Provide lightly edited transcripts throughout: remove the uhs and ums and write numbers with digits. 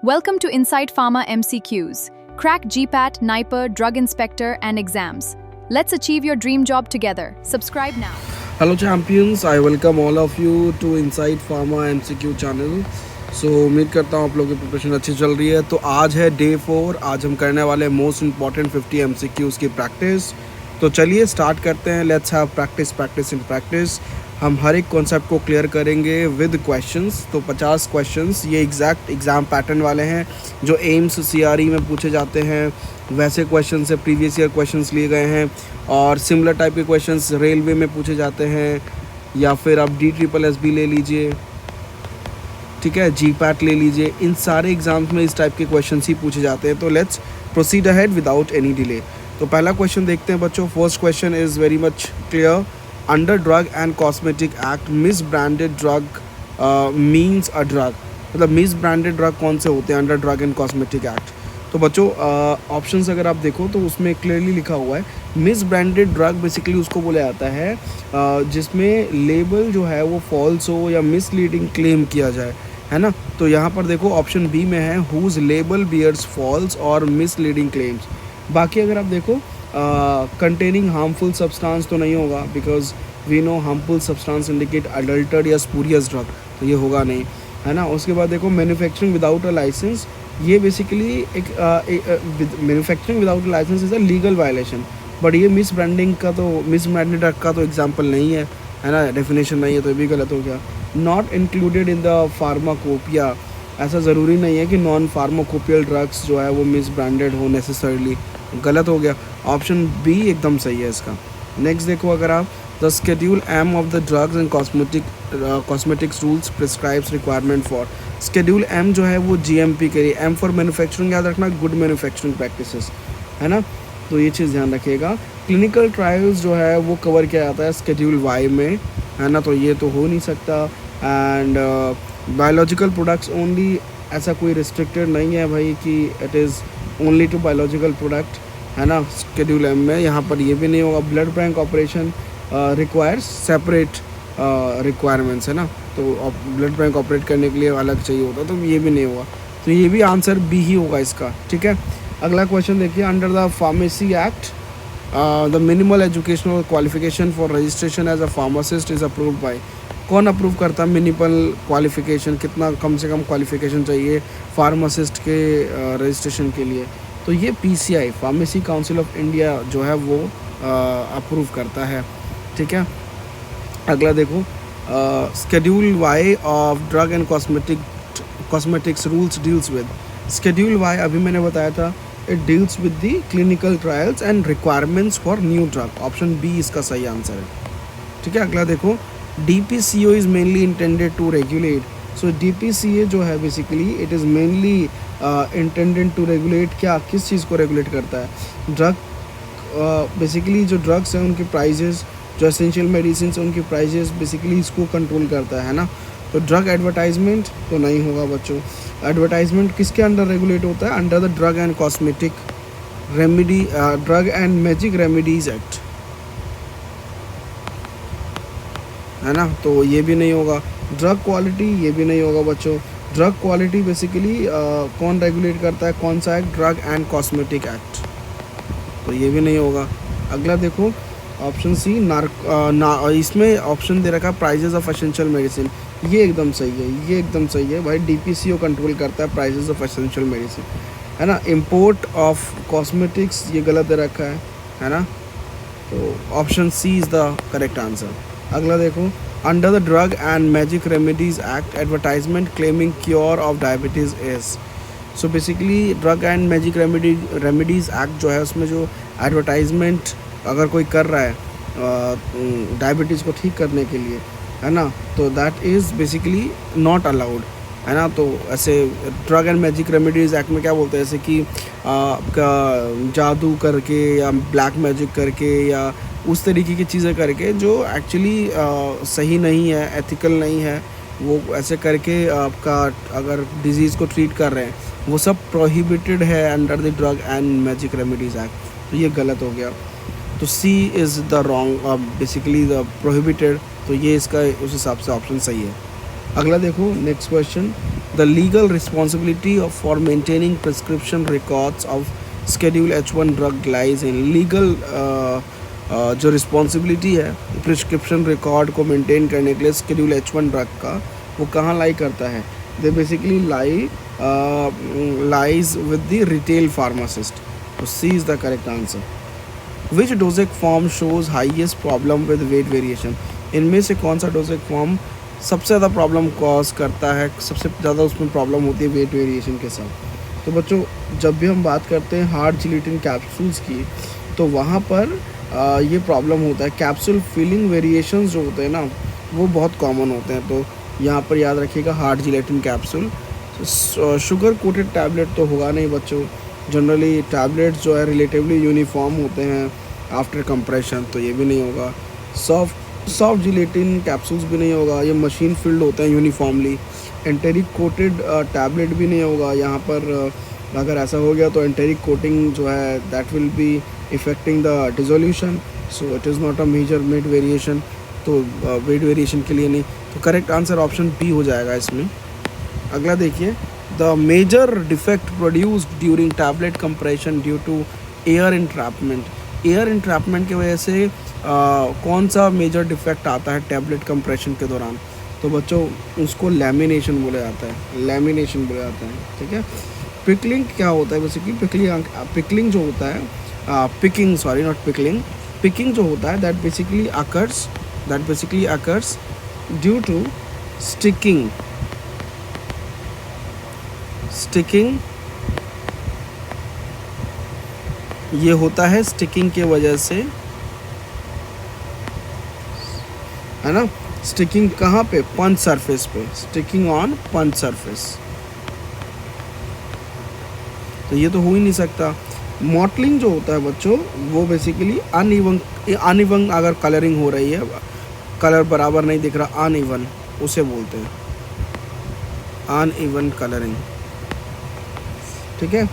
Welcome to Inside Pharma MCQs. Crack GPAT, NIPER, Drug Inspector, and exams. Let's achieve your dream job together. Subscribe now. Hello champions, I welcome all of you to Inside Pharma MCQ channel. So उम्मीद करता हूँ आप लोगों की preparation अच्छी चल रही है। तो आज है डे 4, आज हम करने वाले मोस्ट इम्पॉर्टेंट 50 MCQs की प्रैक्टिस। तो चलिए स्टार्ट करते हैं। Let's have practice in practice. हम हर एक कॉन्सेप्ट को क्लियर करेंगे विद क्वेश्चंस। तो 50 क्वेश्चंस ये एग्जैक्ट एग्ज़ाम पैटर्न वाले हैं जो एम्स CRE में पूछे जाते हैं। वैसे क्वेश्चन से प्रीवियस ईयर क्वेश्चंस लिए गए हैं और सिमिलर टाइप के क्वेश्चंस रेलवे में पूछे जाते हैं, या फिर आप DSSB ले लीजिए, ठीक है, GPAT ले लीजिए। इन सारे एग्जाम्स में इस टाइप के क्वेश्चंस ही पूछे जाते हैं। तो let's proceed ahead without any delay. तो पहला क्वेश्चन देखते हैं बच्चों। First question is very much clear. Under drug and cosmetic act miss branded drug means a drug, मतलब मिस ब्रांडेड ड्रग कौन से होते हैं under drug and cosmetic act. तो बच्चों ऑप्शंस अगर आप देखो तो उसमें क्लियरली लिखा हुआ है मिस ब्रांडेड ड्रग बेसिकली उसको बोला जाता है जिसमें लेबल जो है वो फॉल्स हो या मिसलीडिंग क्लेम किया जाए, है ना। तो यहाँ पर देखो ऑप्शन बी में है हुज लेबल बियर्स फॉल्स और मिसलीडिंग क्लेम्स। बाकी अगर आप देखो कंटेनिंग हार्मफुल सब्सटेंस तो नहीं होगा, because we know harmful substance indicate adulterated या स्पूरियस ड्रग, तो ये होगा नहीं, है ना। उसके बाद देखो मैन्युफैक्चरिंग विदाउट अ लाइसेंस, ये बेसिकली एक manufacturing without a licence is a legal violation, but ये मिस ब्रांडिंग का तो मिस ब्रांडेड ड्रग का तो एग्जाम्पल नहीं है ना, डेफिनेशन नहीं है, तो ये भी गलत हो गया। Not included in the pharmacopoeia, ऐसा ज़रूरी नहीं है कि नॉन फार्माकोपियल ड्रग्स जो है वो मिस ब्रांडेड हो नेसेसरली, गलत हो गया। ऑप्शन बी एकदम सही है इसका। नेक्स्ट देखो अगर आप the schedule M of the drugs and cosmetics rules prescribes requirement for. Schedule M जो है वो GMP के लिए, एम फॉर मैन्युफैक्चरिंग याद रखना, गुड मैन्युफैक्चरिंग प्रैक्टिसेस, है ना, तो ये चीज़ ध्यान रखिएगा। क्लिनिकल ट्रायल्स जो है वो कवर किया जाता है स्केड्यूल Y में, है ना, तो ये तो हो नहीं सकता। एंड बायोलॉजिकल प्रोडक्ट्स ओनली, ऐसा कोई रिस्ट्रिक्टेड नहीं है भाई कि it is only to biological product, है ना, स्केड्यूल M में। यहाँ पर ये भी नहीं होगा। Blood bank operation requires separate requirements, है ना, तो ब्लड बैंक ऑपरेट करने के लिए अलग चाहिए होता, तो ये भी नहीं होगा। तो ये भी आंसर बी ही होगा इसका, ठीक है। अगला क्वेश्चन देखिए। Under the pharmacy act the minimal educational qualification for registration as a pharmacist is approved by. कौन अप्रूव करता है मिनिमल क्वालिफिकेशन, कितना कम से कम क्वालिफिकेशन चाहिए फार्मासिस्ट के रजिस्ट्रेशन के लिए। तो ये PCI pharmacy council of India जो है वो अप्रूव करता है, ठीक है। अगला देखो schedule Y of drug and cosmetics rules deals with. Schedule Y अभी मैंने बताया था, it deals with the clinical trials and requirements for new drug. Option B इसका सही आंसर है, ठीक है। अगला देखो DPCO is mainly intended to regulate. So DPCA जो है basically it is mainly intended to regulate, क्या किस चीज़ को रेगुलेट करता है, ड्रग बेसिकली जो ड्रग्स हैं उनके प्राइजेस, जो एसेंशियल मेडिसिन हैं उनके प्राइजेस बेसिकली इसको कंट्रोल करता है ना। तो ड्रग एडवर्टाइजमेंट तो नहीं होगा बच्चों। एडवर्टाइजमेंट किसके अंडर रेगुलेट होता है, under the drug and cosmetic remedy drug and magic remedies act, है ना, तो ये भी नहीं होगा। ड्रग क्वालिटी ये भी नहीं होगा बच्चों। ड्रग क्वालिटी बेसिकली कौन रेगुलेट करता है, कौन सा act, drug and cosmetic act, तो ये भी नहीं होगा। अगला देखो ऑप्शन सी इसमें ऑप्शन दे रखा है प्राइजेस ऑफ एसेंशियल मेडिसिन, ये एकदम सही है, ये एकदम सही है भाई। DPCO कंट्रोल करता है प्राइजेस ऑफ एसेंशियल मेडिसिन, है ना। इम्पोर्ट ऑफ कॉस्मेटिक्स ये गलत दे रखा है ना, तो option C is the correct answer. अगला देखो under the drug and magic remedies act advertisement claiming cure of diabetes is. So basically drug and magic remedies act जो है उसमें जो एडवर्टाइजमेंट अगर कोई कर रहा है डायबिटीज़ को ठीक करने के लिए, है ना, तो that is basically not allowed, है ना। तो ऐसे drug and magic remedies act में क्या बोलते हैं, जैसे कि आपका जादू करके या ब्लैक मैजिक करके या उस तरीके की चीज़ें करके जो एक्चुअली सही नहीं है, एथिकल नहीं है, वो ऐसे करके आपका अगर डिज़ीज़ को ट्रीट कर रहे हैं, वो सब प्रोहिबिटेड है under the drug and magic remedies act, तो ये गलत हो गया। तो C is the wrong, basically the prohibited, तो ये इसका उस हिसाब से ऑप्शन सही है। अगला देखो next question. The legal responsibility for maintaining prescription records of Schedule H1 drug lies in legal जो रिस्पॉन्सिबिलिटी है प्रिस्क्रिप्शन रिकॉर्ड को मेंटेन करने के लिए Schedule H1 ड्रग का, वो कहाँ लाई करता है? They basically lies with the retail pharmacist. तो C is the correct answer. Which dosage form shows highest problem with weight variation? इनमें से कौन सा डोजेक फॉर्म सबसे ज़्यादा प्रॉब्लम कॉज करता है, सबसे ज़्यादा उसमें प्रॉब्लम होती है वेट वेरिएशन के साथ? तो बच्चों, जब भी हम बात करते हैं हार्ड जिलेटिन कैप्सूल्स की, तो वहाँ पर ये प्रॉब्लम होता है. कैप्सूल फिलिंग वेरिएशंस जो होते हैं ना, वो बहुत कॉमन होते हैं. तो यहाँ पर याद रखिएगा hard gelatin capsule. Sugar coated tablet तो होगा नहीं बच्चों. जनरली टैबलेट्स जो है रिलेटिवली यूनिफॉर्म होते हैं आफ्टर कंप्रेशन, तो ये भी नहीं होगा. सॉफ्ट जिलेटिन कैप्सूल्स भी नहीं होगा, ये मशीन फिल्ड होते हैं यूनिफॉर्मली. एंटेरिक कोटेड टैबलेट भी नहीं होगा. यहाँ पर अगर ऐसा हो गया तो एंटेरिक कोटिंग जो है that will be affecting the dissolution, so it is not a major weight variation. तो वेट वेरिएशन के लिए नहीं. तो करेक्ट आंसर ऑप्शन बी हो जाएगा इसमें. अगला देखिए, the major defect produced during tablet compression due to air entrapment. Air entrapment की वजह से कौन सा मेजर डिफेक्ट आता है टैबलेट कंप्रेशन के दौरान? तो बच्चों, उसको लैमिनेशन बोला जाता है. लैमिनेशन बोला जाता है. ठीक है. पिकलिंग क्या होता है? बेसिकली पिकलिंग जो होता है, पिकिंग जो होता है that basically occurs due to sticking. ये होता है स्टिकिंग के वजह से, है ना. स्टिकिंग कहाँ पे? पंच सरफेस पे. Sticking on punch surface. तो ये तो हो ही नहीं सकता. मॉटलिंग जो होता है बच्चों, वो बेसिकली अनइवन अगर कलरिंग हो रही है, कलर बराबर नहीं दिख रहा, अनइवन, उसे बोलते हैं अनइवन कलरिंग. ठीक है.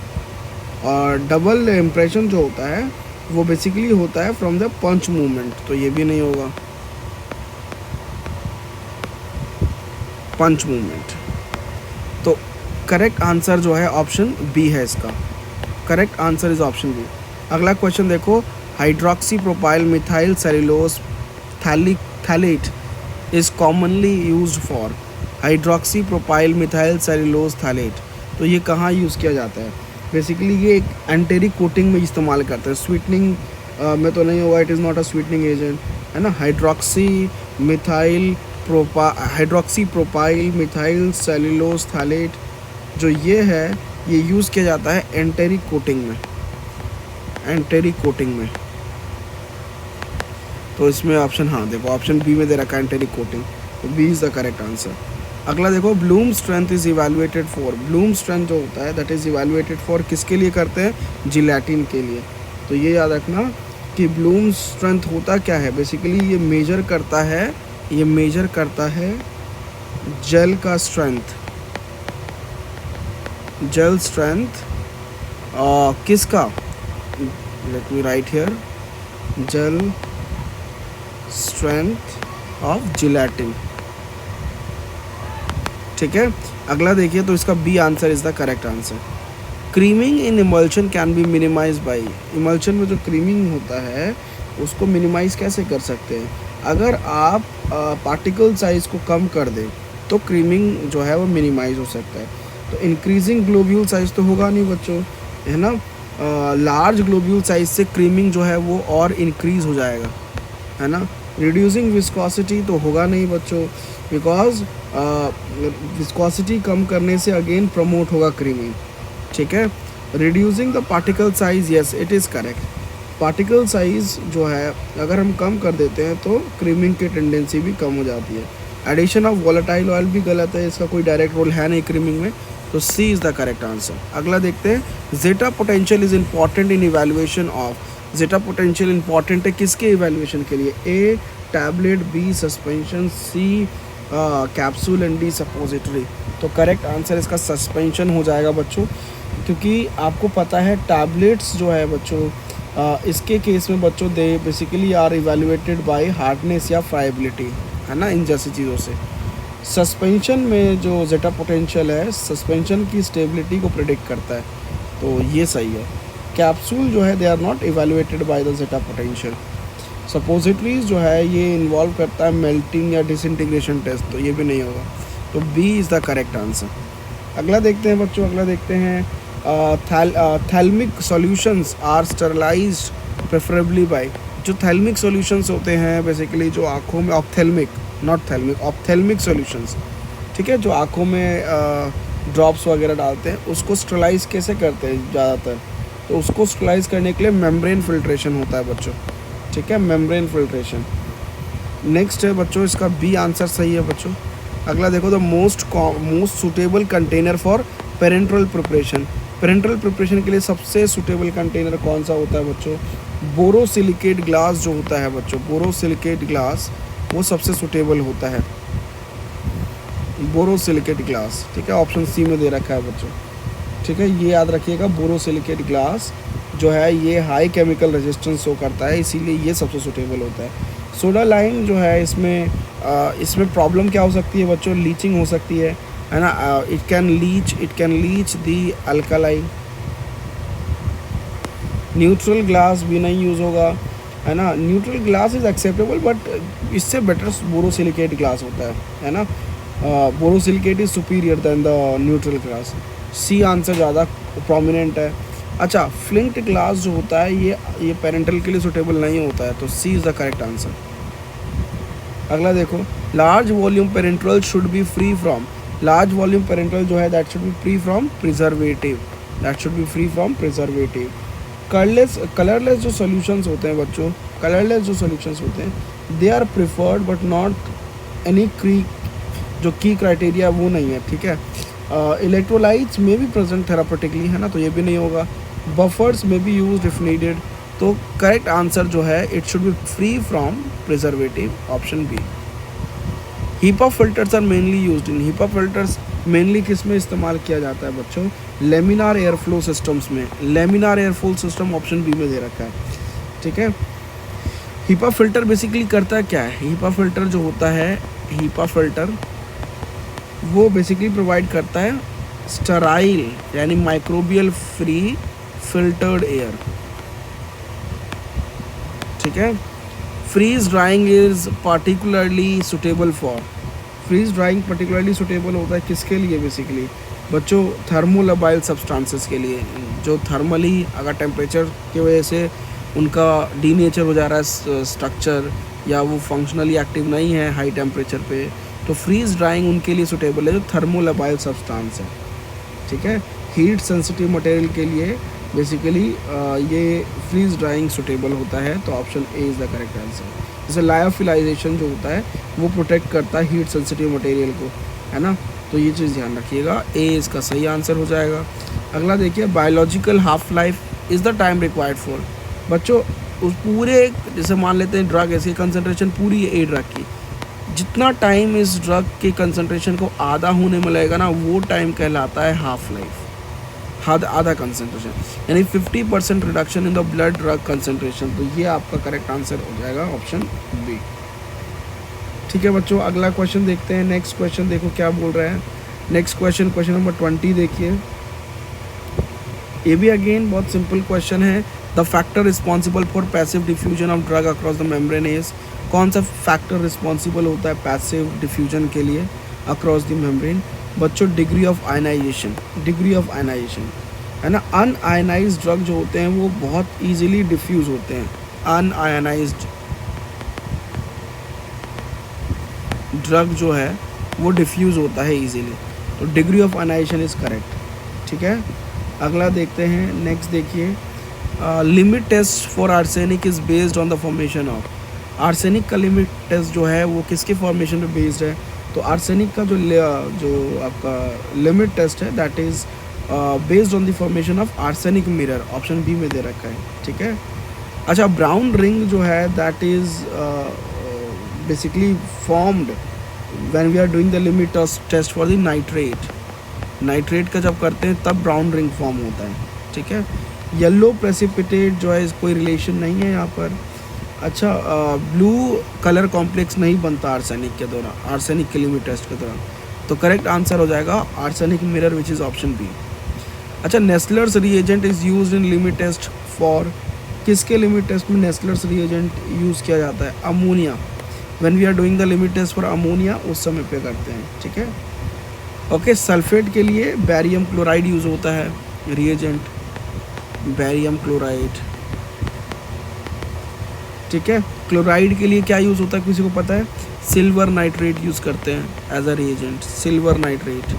और डबल इम्प्रेशन जो होता है वो बेसिकली होता है फ्रॉम द पंच मूवमेंट. तो ये भी नहीं होगा, पंच मूवमेंट. तो करेक्ट आंसर जो है ऑप्शन बी है इसका. Correct answer is option B. अगला क्वेश्चन देखो, hydroxy propyl methyl cellulose phthalate is commonly used for. Hydroxy propyl methyl cellulose phthalate, तो ये कहाँ यूज़ किया जाता है? बेसिकली ये एक एंटेरिक कोटिंग में इस्तेमाल करते हैं. स्वीटनिंग में तो नहीं होगा, it is not a sweetening agent, है ना. Hydroxy propyl methyl cellulose phthalate जो ये है, ये यूज़ किया जाता है एंटेरिक कोटिंग में. तो इसमें ऑप्शन, हाँ देखो ऑप्शन बी में दे रखा है एंटेरिक कोटिंग. तो B is the correct answer. अगला देखो, bloom strength is evaluated for. Bloom strength जो होता है दैट इज़ इवेलुएटेड फॉर किसके लिए करते हैं? जिलेटिन के लिए. तो ये याद रखना कि ब्लूम स्ट्रेंथ होता क्या है. बेसिकली ये मेजर करता है जेल का स्ट्रेंथ. जेल स्ट्रेंथ किसका? Let me write here, gel strength of gelatin. ठीक है. अगला देखिए, तो इसका B answer is the correct answer. Creaming in emulsion can be minimize by. Emulsion में जो क्रीमिंग होता है उसको मिनिमाइज कैसे कर सकते हैं? अगर आप पार्टिकल साइज़ को कम कर दें तो क्रीमिंग जो है वो मिनिमाइज हो सकता है. तो इंक्रीजिंग ग्लोब्यूल साइज़ तो होगा नहीं बच्चों, है ना. लार्ज ग्लोब्यूल साइज़ से क्रीमिंग जो है वो और इंक्रीज़ हो जाएगा, है ना. रिड्यूसिंग विस्कोसिटी तो होगा नहीं बच्चों, बिकॉज विस्कोसिटी कम करने से अगेन प्रमोट होगा क्रीमिंग. ठीक है. Reducing the particle size, yes it is correct. Particle size जो है अगर हम कम कर देते हैं तो क्रीमिंग की टेंडेंसी भी कम हो जाती है. एडिशन ऑफ वोलेटाइल ऑयल भी गलत है, इसका कोई डायरेक्ट रोल है नहीं क्रीमिंग में. तो C is the correct answer. अगला देखते हैं, zeta potential is important in evaluation of. Zeta potential important है किसके इवैल्यूएशन के लिए? A tablet, B suspension, C capsule and D suppository. तो करेक्ट आंसर इसका सस्पेंशन हो जाएगा बच्चों, क्योंकि आपको पता है टैबलेट्स जो है बच्चों, इसके केस में बच्चों they basically are evaluated by hardness या फ्राइबिलिटी, है ना, इन जैसी चीज़ों से. सस्पेंशन में जो जेटा पोटेंशियल है सस्पेंशन की स्टेबिलिटी को प्रिडिक्ट करता है, तो ये सही है। कैप्सूल जो है they are not evaluated by the zeta potential. Suppositories जो है ये इन्वॉल्व करता है मेल्टिंग या डिसइंटीग्रेशन टेस्ट, तो ये भी नहीं होगा, तो B is the correct answer. अगला देखते हैं बच्चों, अगला देखते हैं thalmic solutions are sterilised preferably by. जो थैल्मिक सॉल्यूशंस होते हैं बेसिकली जो आँखों में, ophthalmic not thalmic, ophthalmic solutions, ठीक है, जो आँखों में ड्रॉप्स वगैरह डालते हैं उसको स्टरलाइज कैसे करते हैं ज़्यादातर, तो उसको स्टरलाइज करने के लिए मेम्ब्रेन फिल्ट्रेशन होता है बच्चों, ठीक है, मेम्ब्रेन फिल्ट्रेशन। नेक्स्ट है बच्चों इसका बी आंसर सही है बच्चों। अगला देखो, the most suitable container for parenteral preparation. Parenteral preparation के लिए सबसे सूटेबल कंटेनर कौन सा होता है बच्चों? बोरोसिलिकेट ग्लास जो होता है बच्चों, बोरोसिलिकेट ग्लास वो सबसे सूटेबल होता है, बोरोसिलिकेट ग्लास, ठीक है, ऑप्शन सी में दे रखा है बच्चों, ठीक है, ये याद रखिएगा। बोरोसिलिकेट ग्लास जो है ये हाई केमिकल रेजिस्टेंस शो करता है, इसीलिए ये सबसे सूटेबल होता है। सोडा लाइम जो है इसमें प्रॉब्लम क्या हो सकती है बच्चों? लीचिंग हो सकती है ना, it can leach the alkaline. Neutral glass भी नहीं यूज़ होगा, है ना, neutral glass is acceptable but इससे बेटर बोरोसिलिकेट ग्लास होता है ना, borosilicate is superior than the neutral glass. C answer ज़्यादा प्रोमिनेंट है। अच्छा, फ्लिंट ग्लास जो होता है ये पेरेंटल के लिए सूटेबल नहीं होता है, तो C is the correct answer. अगला देखो, large volume parenteral should be free from. Large volume parenteral जो है that should be free from preservative, that should be free from preservative. Colourless जो सॉल्यूशंस होते हैं बच्चों, कलरलेस जो सॉल्यूशंस होते हैं they are preferred but not any जो की क्राइटेरिया वो नहीं है, ठीक है। इलेक्ट्रोलाइट्स में भी प्रेजेंट थेरापेटिकली, है ना, तो ये भी नहीं होगा। बफर्स में भी यूज इफ नीडेड, तो करेक्ट आंसर जो है it should be free from preservative, option B. HEPA filters are mainly used in. HEPA filters मेनली किस में इस्तेमाल किया जाता है बच्चों? लेमिनार एयर फ्लो सिस्टम्स में। Laminar air flow system option B में दे रखा है, ठीक है। हीपा फिल्टर बेसिकली करता है क्या है? हीपा फिल्टर जो होता है, हीपा फिल्टर वो बेसिकली प्रोवाइड करता है स्टराइल यानी माइक्रोबियल फ्री फिल्टर्ड एयर, ठीक है। Freeze drying is particularly suitable for. Freeze drying particularly suitable होता है किसके लिए? बेसिकली बच्चों थर्मोलबाइल सब्सटेंसेस के लिए, जो थर्मली अगर टेम्परेचर की वजह से उनका डीनेचर हो जा रहा है स्ट्रक्चर, या वो फंक्शनली एक्टिव नहीं है हाई टेम्परेचर पे, तो फ्रीज ड्राइंग उनके लिए सुटेबल है जो थर्मोलबाइल सब्सटेंस है, ठीक है। हीट सेंसिटिव मटेरियल के लिए बेसिकली ये फ्रीज ड्राइंग सुटेबल होता है, तो option A is the correct answer. जैसे लायोफिलाइजेशन जो होता है वो प्रोटेक्ट करता है हीट सेंसिटिव मटेरियल को, है ना, तो ये चीज़ ध्यान रखिएगा, ए इसका सही आंसर हो जाएगा। अगला देखिए, biological half life is the time required for. बच्चों उस पूरे, जैसे मान लेते हैं ड्रग, इसकी कंसनट्रेशन पूरी है ए ड्रग की, जितना टाइम इस ड्रग के कंसनट्रेशन को आधा होने में लगेगा ना, वो टाइम कहलाता है हाफ लाइफ, आधा कंसनट्रेशन, यानी 50% reduction in the blood drug concentration, तो ये आपका करेक्ट आंसर हो जाएगा, ऑप्शन बी, ठीक है बच्चों। अगला क्वेश्चन देखते हैं। नेक्स्ट क्वेश्चन देखो क्या बोल रहा है। नेक्स्ट क्वेश्चन, क्वेश्चन नंबर 20 देखिए। ये भी अगेन बहुत सिंपल क्वेश्चन है। The factor responsible for passive diffusion of drug across the membrane is. कौन सा फैक्टर रिस्पॉन्सिबल होता है पैसिव डिफ्यूजन के लिए अक्रॉस द मेम्ब्रेन? बच्चों degree of ionisation, degree of ionisation, है ना। अनआयनाइज्ड ड्रग जो होते हैं वो बहुत ईजिली डिफ्यूज़ होते हैं। अनआयनाइज्ड ड्रग जो है वो डिफ्यूज़ होता है ईजिली, तो degree of ionisation is correct, ठीक है। अगला देखते हैं। नेक्स्ट देखिए, limit test for arsenic is based on the formation of. Arsenic का लिमिट टेस्ट जो है वो किसके फॉर्मेशन पे बेस्ड है? तो आर्सेनिक का जो आपका लिमिट टेस्ट है that is based on the formation of arsenic mirror, option B में दे रखा है, ठीक है। अच्छा, ब्राउन रिंग जो है that is basically formed when we are doing the limit test for the nitrate. Nitrate का जब करते हैं तब ब्राउन रिंग फॉर्म होता है, ठीक है। येलो प्रेसिपिटेट जो है कोई रिलेशन नहीं है यहाँ पर। अच्छा, ब्लू कलर कॉम्प्लेक्स नहीं बनता आर्सेनिक के दौरान, आर्सेनिक के लिमिट टेस्ट के दौरान। तो करेक्ट आंसर हो जाएगा arsenic mirror which is option B. अच्छा, Nessler's reagent is used in limit test for, किसके लिमिट टेस्ट में नेस्लर्स रिएजेंट यूज़ किया जाता है? Ammonia. When we are doing the limit test for ammonia उस समय पे करते हैं, ठीक है। ओके, सल्फेट के लिए बैरियम क्लोराइड यूज़ होता है रिएजेंट, बैरियम क्लोराइड, ठीक है। क्लोराइड के लिए क्या यूज़ होता है किसी को पता है? सिल्वर नाइट्रेट यूज़ करते हैं as a reagent, silver nitrate.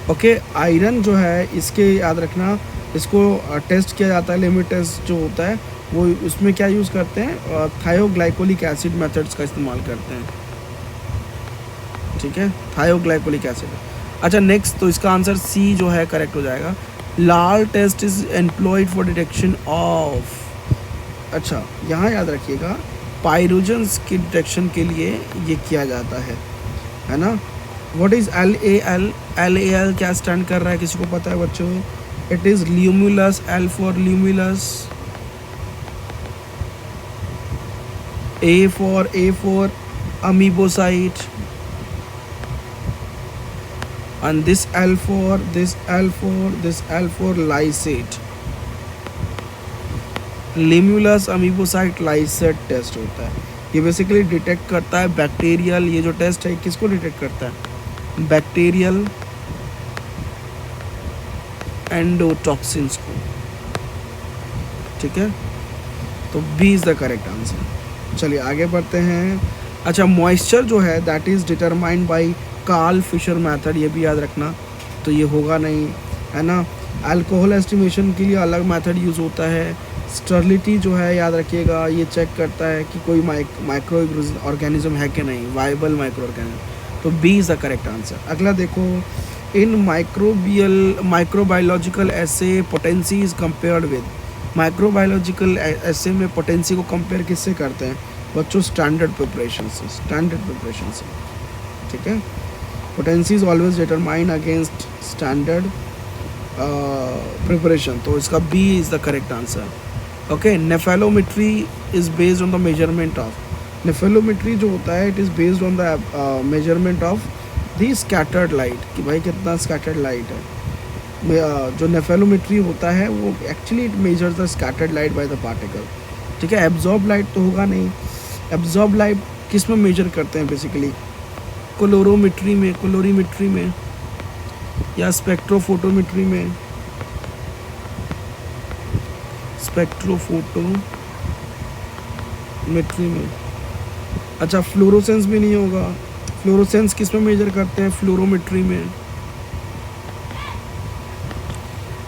Okay, iron जो है इसके याद रखना, इसको टेस्ट किया जाता है, लिमिट टेस्ट जो होता है वो उसमें क्या यूज़ करते हैं? थायोग्लाइकोलिक एसिड मेथड्स का इस्तेमाल करते हैं, ठीक है, थायोग्लाइकोलिक एसिड। अच्छा नेक्स्ट, तो इसका आंसर सी जो है करेक्ट हो जाएगा। लाल test is employed for detection of, अच्छा यहाँ याद रखिएगा पायरोजन्स की डिटेक्शन के लिए ये किया जाता है ना। What is LAL? LAL क्या स्टैंड कर रहा है किसी को पता है बच्चों? It is Limulus, L for Limulus, A for amoebocyte, and this L for lysate, Limulus amoebocyte lysate test होता है। ये बेसिकली डिटेक्ट करता है बैक्टीरियल, ये जो टेस्ट है किसको डिटेक्ट करता है? बैक्टीरियल एंडोटॉक्सिन्स को, ठीक है। तो B is the correct answer. चलिए आगे बढ़ते हैं। अच्छा, मॉइस्चर जो है that is determined by Karl Fischer method, ये भी याद रखना, तो ये होगा नहीं, है ना। अल्कोहल एस्टिमेशन के लिए अलग मेथड यूज़ होता है। स्टर्लिटी जो है याद रखिएगा, ये चेक करता है कि कोई माइक्रो ऑर्गेनिज्म है कि नहीं, वाइबल माइक्रो ऑर्गेनिज्म। तो B is the correct answer. अगला देखो, in microbiological assay potency is compared with, microbiological assay में पोटेंसी को कंपेयर किससे करते हैं बच्चों? स्टैंडर्ड प्रिपरेशन से, ठीक है। Potency is always determine against standard preparation, तो इसका B is the correct answer. Okay, nephelometry is based on the measurement of, nephelometry जो होता है it is based on the measurement of the scattered light, कि भाई कितना scattered light है। जो नेफेलोमेट्री होता है वो actually it measures the scattered light by the particle, ठीक है। एब्जॉर्ब लाइट तो होगा नहीं। एब्जॉर्ब लाइट किस में मेजर करते हैं बेसिकली? कोलोरोमेट्री में या स्पेक्ट्रोफोटोमेट्री में, अच्छा, फ्लोरोसेंस भी नहीं होगा। फ्लोरोसेंस किस में मेजर करते हैं? फ्लोरोमेट्री में।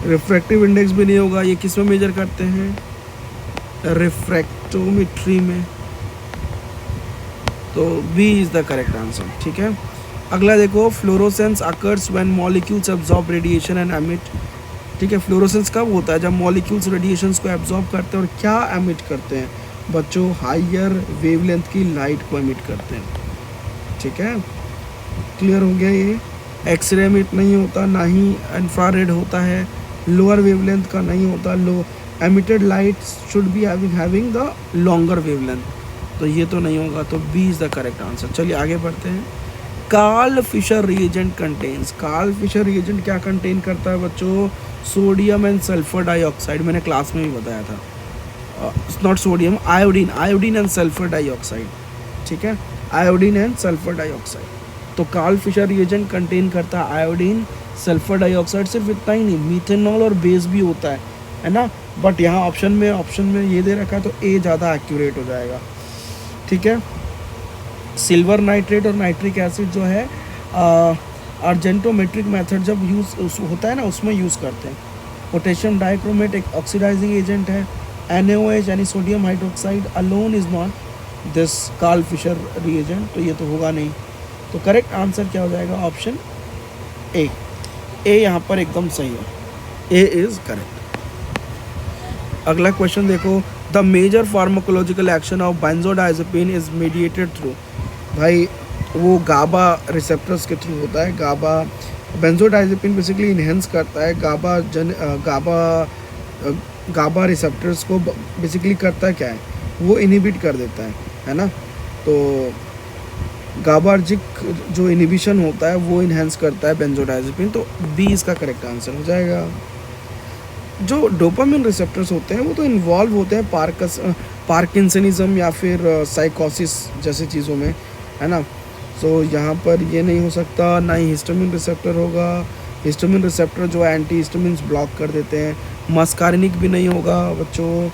रिफ्रैक्टिव इंडेक्स भी नहीं होगा, ये किस में मेजर करते हैं? रिफ्रैक्टोमेट्री में। तो B is the correct answer, ठीक है। अगला देखो, fluorescence occurs when molecules absorb radiation and emit, ठीक है। फ्लोरोसेंस कब होता है? जब मॉलिक्यूल्स रेडिएशंस को एब्जॉर्ब करते हैं और क्या एमिट करते हैं बच्चों? हायर वेवलेंथ की लाइट को एमिट करते हैं, ठीक है। क्लियर हो गया ये? एक्सरे एमिट नहीं होता, ना ही इंफ्रारेड होता है, लोअर वेवलेंथ का नहीं होता। लो emitted light should be having the longer wavelength, तो ये तो नहीं होगा, तो B is the correct answer. चलिए आगे बढ़ते हैं। Karl Fischer reagent contains, Karl Fischer reagent क्या कंटेन करता है बच्चों? सोडियम एंड सल्फर डाइऑक्साइड, मैंने क्लास में भी बताया था, not sodium, iodine and sulphur dioxide, ठीक है, आयोडीन एंड सल्फर डाइऑक्साइड। तो कार्ल फिशर रिएजेंट कंटेन करता है आयोडीन, सल्फर डाइऑक्साइड, सिर्फ इतना ही नहीं, मीथेनॉल और बेस भी होता है ना। बट यहाँ ऑप्शन में ये दे रखा है तो ए ज़्यादा एक्यूरेट हो जाएगा, ठीक है। सिल्वर नाइट्रेट और नाइट्रिक एसिड जो है अर्जेंटोमेट्रिक मेथड जब यूज़ होता है ना उसमें यूज़ करते हैं। पोटेशियम डाइक्रोमेट एक ऑक्सीडाइजिंग एजेंट है। NaOH यानी sodium hydroxide alone is not this Karl Fischer reagent, तो ये तो होगा नहीं। तो करेक्ट आंसर क्या हो जाएगा? ऑप्शन ए यहाँ पर एकदम सही है, ए इज़ करेक्ट। अगला क्वेश्चन देखो, the major pharmacological action of benzodiazepine is mediated through, भाई वो गाबा रिसेप्टर्स के थ्रू होता है। गाबा बेंजोडाइजेपिन बेसिकली इन्हेंस करता है गाबा गाबा रिसेप्टर्स को बेसिकली करता क्या है, वो इनहिबिट कर देता है ना। तो गाबार्जिक जो इनहिबिशन होता है वो इन्हेंस करता है बेंजोडाइजेपिन, तो बी इसका करेक्ट आंसर हो जाएगा। जो डोपामिन रिसेप्टर्स होते हैं वो तो इन्वॉल्व होते हैं पार्किंसनिज्म या फिर साइकोसिस जैसी चीज़ों में, है ना। सो यहाँ पर ये नहीं हो सकता, ना ही हिस्टामिन रिसेप्टर होगा। हिस्टामिन रिसेप्टर जो एंटी हिस्टामिन्स ब्लॉक कर देते हैं। मस्कारिनिक भी नहीं होगा बच्चों,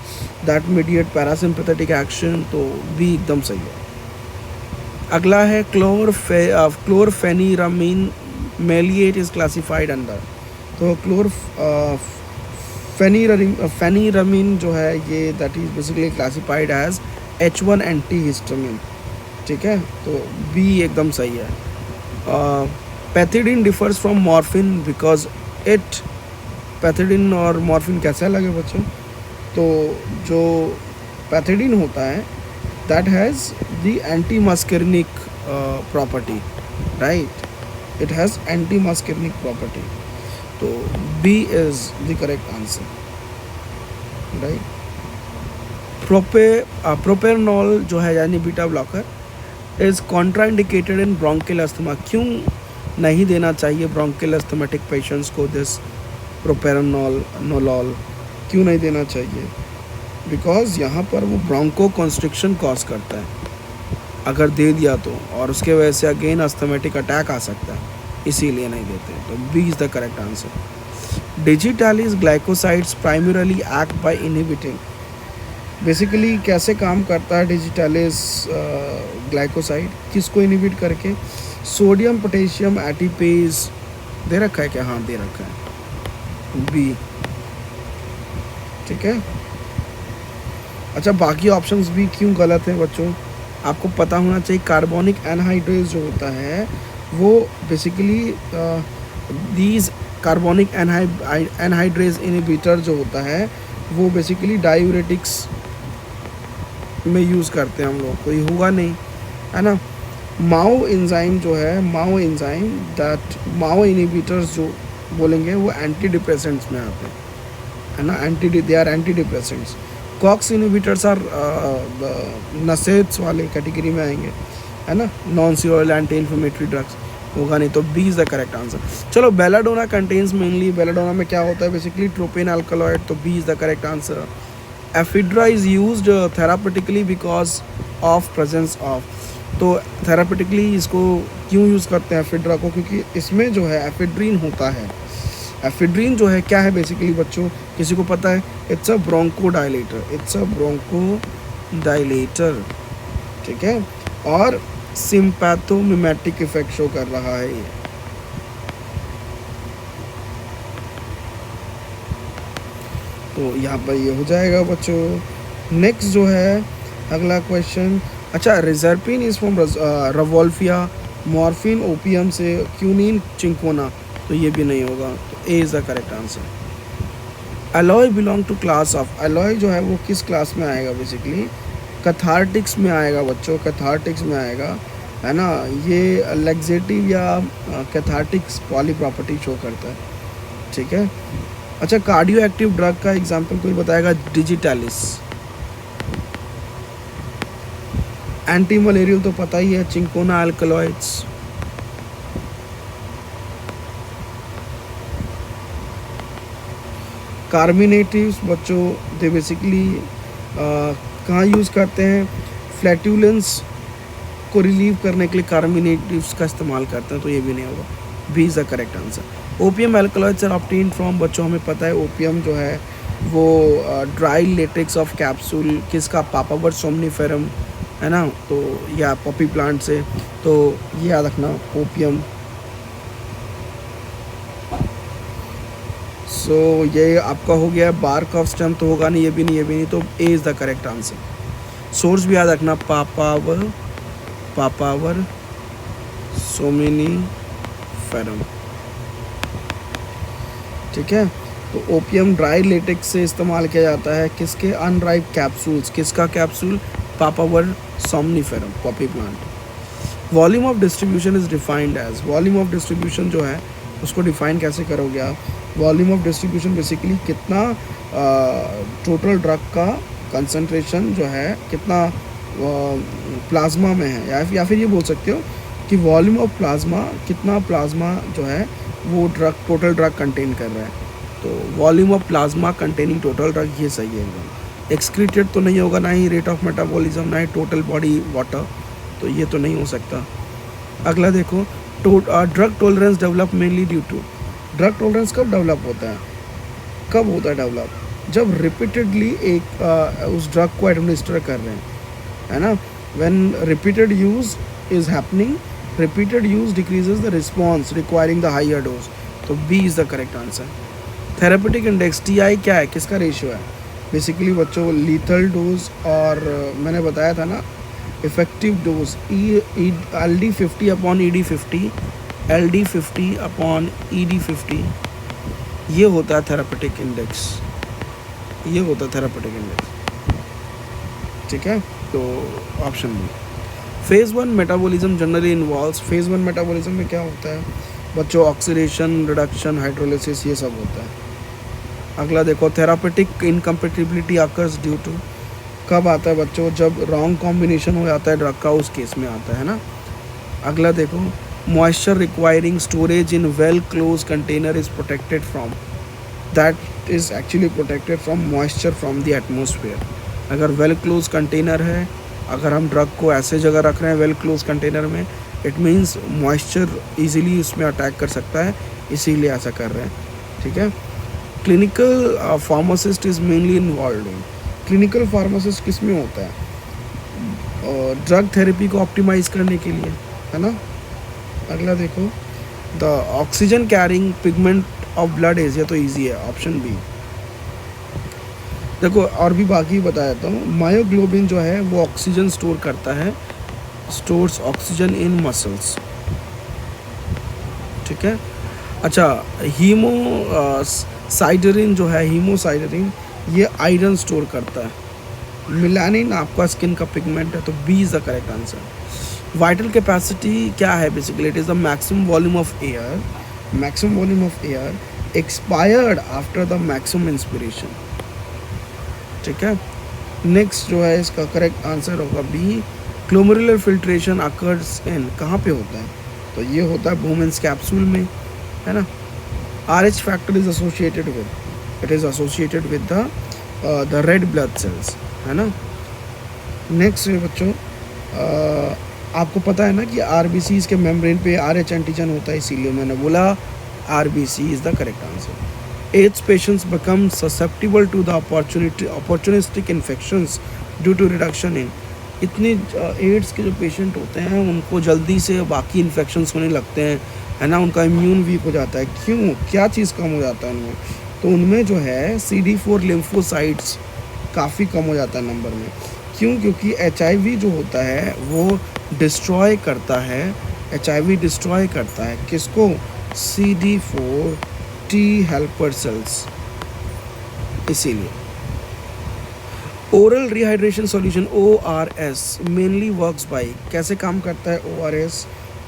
दैट मीडिएट पैरासिम्पैथेटिक एक्शन, तो बी एकदम सही है। अगला है chlorpheniramine maleate is classified under, तो फेनिरामीन जो है ये that is basically classified as H1 anti histamine, ठीक है, तो बी एकदम सही है। Pethidine differs from morphine because it, pethidine और मॉर्फिन कैसे लगे बच्चों, तो जो पैथिडीन होता है that has the anti muscarinic property, right, it has anti muscarinic property, तो B is the correct answer, right. Propranolol जो है यानी beta blocker is contraindicated in bronchial asthma, क्यों नहीं देना चाहिए ब्रोंकियल अस्थमेटिक पेशेंट्स को दिस प्रोपेरनॉल क्यों नहीं देना चाहिए, बिकॉज यहाँ पर वो ब्रोंको कॉन्स्ट्रिक्शन कॉज करता है अगर दे दिया तो, और उसके वजह से अगेन अस्थमेटिक अटैक आ सकता है, इसीलिए नहीं देते, तो B is the correct answer. Digitalis glycosides primarily act by inhibiting, basically कैसे काम करता है डिजिटैलिस ग्लाइकोसाइड, किसको इनहिबिट करके, सोडियम पोटेशियम एटीपेज दे रखा है क्या, हाँ दे रखा है, बी, ठीक है। अच्छा बाकी ऑप्शंस भी क्यों गलत हैं बच्चों, आपको पता होना चाहिए। कार्बोनिक एनहाइड्रेज जो होता है वो basically these carbonic anhydrase inhibitor जो होता है वो बेसिकली डायूरेटिक्स में यूज़ करते हैं हम लोग, कोई हुआ नहीं, है ना। माओ एंजाइम जो है, माओ एंजाइम दैट माओ इनहिबिटर्स जो बोलेंगे वो एंटी डिप्रेसेंट्स में आते हैं, है ना, they are anti depressants. COX inhibitors are NSAIDs वाले कैटेगरी में आएंगे, है ना, non steroidal anti inflammatory drugs होगा नहीं, तो B is the correct answer. चलो बेलाडोना कंटेन्स मेनली, बेलाडोना में क्या होता है बेसिकली ट्रोपेन अल्कलॉइड, तो B is the correct answer. Ephedra is used therapeutically because of presence of, तो थेरापेटिकली इसको क्यों यूज़ करते हैं एफिड्रा को, क्योंकि इसमें जो है एफिड्रीन होता है। एफिड्रीन जो है क्या है बेसिकली बच्चों, किसी को पता है, it's a bronchodilator, it's a bronchodilator, ठीक है, और सिम्पैथोमिमेटिक इफेक्ट शो कर रहा है ये। तो यहाँ पर ये हो जाएगा बच्चों। नेक्स्ट जो है अगला क्वेश्चन, अच्छा reserpine is from Rauwolfia, morphine opium से, क्यूनिन चिंकोना, तो ये भी नहीं होगा, तो A is the correct answer. Aloe belong to class of, aloe जो है वो किस क्लास में आएगा बेसिकली, कैथार्टिक्स में आएगा बच्चों, कैथार्टिक्स में आएगा, है ना, ये लैक्सेटिव या कैथार्टिक्स वाली प्रॉपर्टी शो करता है, ठीक है। अच्छा कार्डियो एक्टिव ड्रग का एग्जांपल कोई बताएगा, डिजिटैलिस। एंटी मलेरियल तो पता ही है, चिंकोना अल्कलॉइड्स। कार्मिनेटिव्स बच्चों दे बेसिकली कहाँ यूज़ करते हैं, फ्लैटुलेंस को रिलीव करने के लिए कार्मिनेटिव्स का इस्तेमाल करते हैं, तो ये भी नहीं होगा, B is the correct answer. Opium alkaloids are obtain from, बच्चों हमें पता है ओपियम जो है वो ड्राई लेटेक्स ऑफ कैप्सूल, किसका, पापावर सोमनीफेरम, है ना, तो या पॉपी प्लांट से, तो ये याद रखना ओपियम। सो ये आपका हो गया बार्क ऑफ स्टेम, तो होगा नहीं, ये भी नहीं, ये भी नहीं, तो A is the correct answer. Source भी याद रखना, पापावर सोमनीफेरम, ठीक है। तो ओपियम ड्राई लेटेक्स से इस्तेमाल किया जाता है, किसके, अनराइप कैप्सूल्स, किसका capsule, Papaver somniferum, poppy plant. Volume of distribution is defined as, volume of distribution जो है उसको डिफाइन कैसे करोगे आप? वॉल्यूम ऑफ डिस्ट्रीब्यूशन बेसिकली कितना टोटल ड्रग का कंसंट्रेशन जो है कितना प्लाज्मा में है, या फिर ये बोल सकते हो कि वॉल्यूम ऑफ प्लाज्मा, कितना प्लाज्मा जो है वो ड्रग टोटल ड्रग कंटेन कर रहा है। तो volume of plasma containing total drug, ये सही है एकदम। एक्सक्रीटेड तो नहीं होगा, ना ही रेट ऑफ मेटाबॉलिज्म, ना ही टोटल बॉडी वाटर, तो ये तो नहीं हो सकता। अगला देखो, drug tolerance develop mainly due to. Drug tolerance कब डेवलप होता है? कब होता है डेवलप? जब रिपीटेडली एक उस ड्रग को एडमिनिस्टर कर रहे हैं, है ना। When repeated use is happening, repeated use decreases the response requiring the higher dose. तो B is the correct answer. Therapeutic index TI. क्या है, किसका रेशियो है? बेसिकली बच्चों लीथल डोज और मैंने बताया था ना effective dose, LD50 upon ED50, LD50 upon ED50, ये होता है थेरेपेटिक इंडेक्स, ये होता है थेरेपेटिक इंडेक्स। ठीक है, तो option B. Phase 1 metabolism generally involves. Phase 1 metabolism में क्या होता है बच्चों? ऑक्सीडेशन, रिडक्शन, हाइड्रोलिसिस, ये सब होता है। अगला देखो, therapeutic incompatibility occurs due to. कब आता है बच्चों? जब रॉन्ग कॉम्बिनेशन हो जाता है ड्रग का, उस केस में आता है ना। अगला देखो, moisture requiring storage in well close container is protected from. That is actually protected from moisture from the atmosphere. अगर वेल क्लोज कंटेनर है, अगर हम ड्रग को ऐसे जगह रख रहे हैं वेल क्लोज कंटेनर में, इट मीन्स मॉइस्चर ईजिली उसमें अटैक कर सकता है, इसीलिए ऐसा कर रहे हैं। ठीक है। Clinical pharmacist is mainly involve in. Clinical pharmacist किस में होता है? ड्रग थेरेपी को ऑप्टिमाइज करने के लिए, है ना। अगला देखो, the oxygen carrying pigment of blood is, ये तो ईजी है, ऑप्शन बी। देखो और भी बाकी बता देता हूँ। मायोग्लोबिन जो है वो ऑक्सीजन स्टोर करता है, स्टोर्स ऑक्सीजन इन मसल्स। ठीक है। अच्छा, हीमोसाइडरिन जो है, हीमोसाइडरिन ये आयरन स्टोर करता है। मिलानिन आपका स्किन का पिगमेंट है, तो B is the correct answer. Vital capacity क्या है? Basically it is the maximum volume of air, maximum volume of air expired after the maximum inspiration. ठीक है। नेक्स्ट जो है इसका करेक्ट आंसर होगा B. Glomerular filtration occurs in, कहाँ पे होता है? तो ये होता है बोमेंस कैप्सूल में, है ना। RH factor is associated with, it is associated with the red blood cells, है ना। नेक्स्ट है बच्चों, आपको पता है ना कि RBCs के मेम्ब्रेन पे RH एंटीजन होता है, इसीलिए मैंने बोला RBC is the correct answer. AIDS patients become susceptible to the opportunistic infections due to reduction in। इतने एड्स के जो पेशेंट होते हैं उनको जल्दी से बाकी इन्फेक्शंस होने लगते हैं, है ना। उनका इम्यून वीक हो जाता है। क्यों? क्या चीज़ कम हो जाता है उनमें? तो उनमें जो है CD4 लिम्फोसाइट्स काफ़ी कम हो जाता है नंबर में। क्यों? क्योंकि HIV जो होता है वो डिस्ट्रॉय करता है, HIV डिस्ट्रॉय करता है किसको? CD4 T हेल्पर सेल्स, इसीलिए। Oral rehydration solution ORS mainly works by, कैसे काम करता है ORS?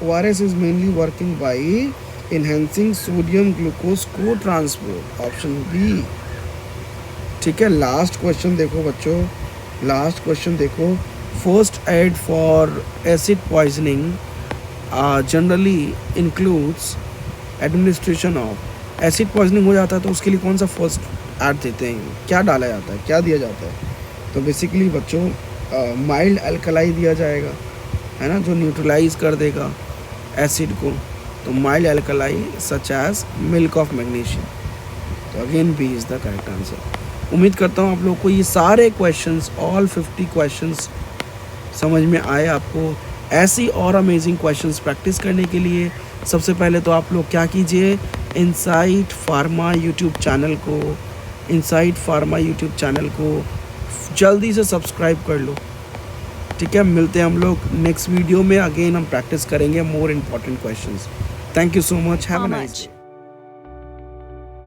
ORS is mainly working bye enhancing sodium glucose को ट्रांसपोर्ट, ऑप्शन बी। ठीक है। लास्ट क्वेश्चन देखो बच्चों, लास्ट क्वेश्चन देखो। First aid for acid poisoning generally includes administration of. Acid poisoning हो जाता है तो उसके लिए कौन सा फर्स्ट ऐड देते हैं? क्या डाला जाता है, क्या दिया जाता है? तो बेसिकली बच्चों माइल्ड अल्कलाई दिया जाएगा, है ना, जो न्यूट्रलाइज कर देगा एसिड को। तो mild alkali such as milk of magnesia. तो again B is the correct answer. उम्मीद करता हूँ आप लोग को ये सारे क्वेश्चंस, ऑल 50 क्वेश्चंस समझ में आए आपको। ऐसी और अमेजिंग क्वेश्चंस प्रैक्टिस करने के लिए सबसे पहले तो आप लोग क्या कीजिए, इनसाइट फार्मा यूट्यूब चैनल को, इनसाइट फार्मा यूट्यूब चैनल को जल्दी से सब्सक्राइब कर लो। ठीक है। मिलते हैं हम लोग नेक्स्ट वीडियो में। अगेन हम प्रैक्टिस करेंगे more important questions. Thank you so much, have a nice day.